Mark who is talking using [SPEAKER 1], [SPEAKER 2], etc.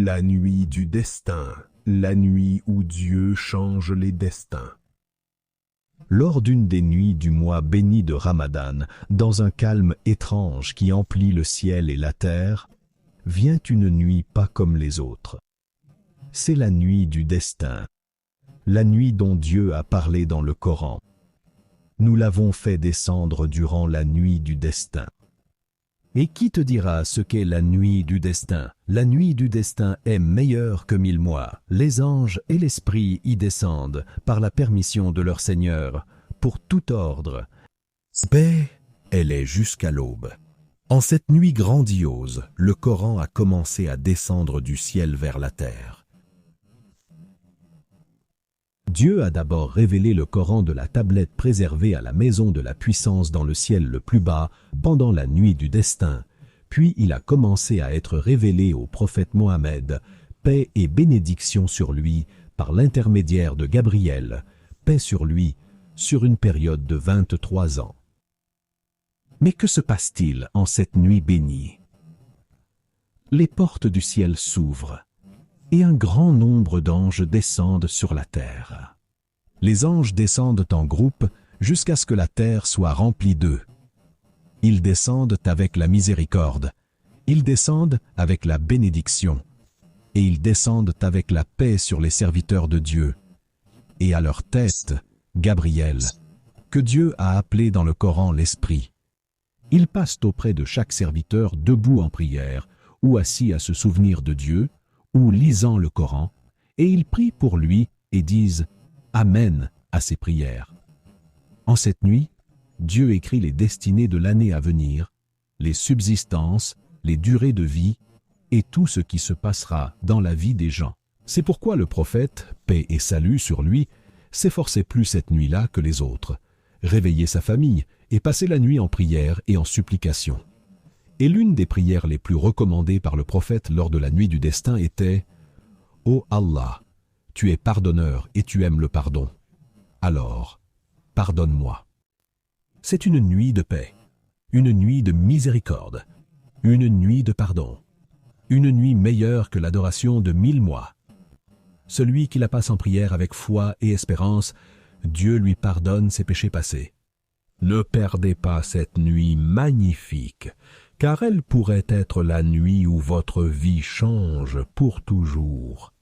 [SPEAKER 1] La nuit du destin, la nuit où Dieu change les destins. Lors d'une des nuits du mois béni de Ramadan, dans un calme étrange qui emplit le ciel et la terre, vient une nuit pas comme les autres. C'est la nuit du destin, la nuit dont Dieu a parlé dans le Coran. Nous l'avons fait descendre durant la nuit du destin. Et qui te dira ce qu'est la nuit du destin? La nuit du destin est meilleure que 1000 mois. Les anges et l'esprit y descendent par la permission de leur Seigneur, pour tout ordre. Paix, elle est jusqu'à l'aube. En cette nuit grandiose, le Coran a commencé à descendre du ciel vers la terre. Dieu a d'abord révélé le Coran de la tablette préservée à la maison de la puissance dans le ciel le plus bas pendant la nuit du destin, puis il a commencé à être révélé au prophète Mohammed, paix et bénédiction sur lui par l'intermédiaire de Gabriel, paix sur lui, sur une période de 23 ans. Mais que se passe-t-il en cette nuit bénie? Les portes du ciel s'ouvrent, et un grand nombre d'anges descendent sur la terre. Les anges descendent en groupe jusqu'à ce que la terre soit remplie d'eux. Ils descendent avec la miséricorde, ils descendent avec la bénédiction, et ils descendent avec la paix sur les serviteurs de Dieu. Et à leur tête, Gabriel, que Dieu a appelé dans le Coran l'Esprit. Ils passent auprès de chaque serviteur debout en prière, ou assis à se souvenir de Dieu, ou lisant le Coran, et ils prient pour lui et disent « Amen » à ses prières. En cette nuit, Dieu écrit les destinées de l'année à venir, les subsistances, les durées de vie, et tout ce qui se passera dans la vie des gens. C'est pourquoi le prophète, paix et salut sur lui, s'efforçait plus cette nuit-là que les autres, réveiller sa famille et passer la nuit en prière et en supplication. Et l'une des prières les plus recommandées par le prophète lors de la nuit du destin était « Ô Allah, tu es pardonneur et tu aimes le pardon. Alors, pardonne-moi. » C'est une nuit de paix, une nuit de miséricorde, une nuit de pardon, une nuit meilleure que l'adoration de 1000 mois. Celui qui la passe en prière avec foi et espérance, Dieu lui pardonne ses péchés passés. Ne perdez pas cette nuit magnifique, car elle pourrait être la nuit où votre vie change pour toujours.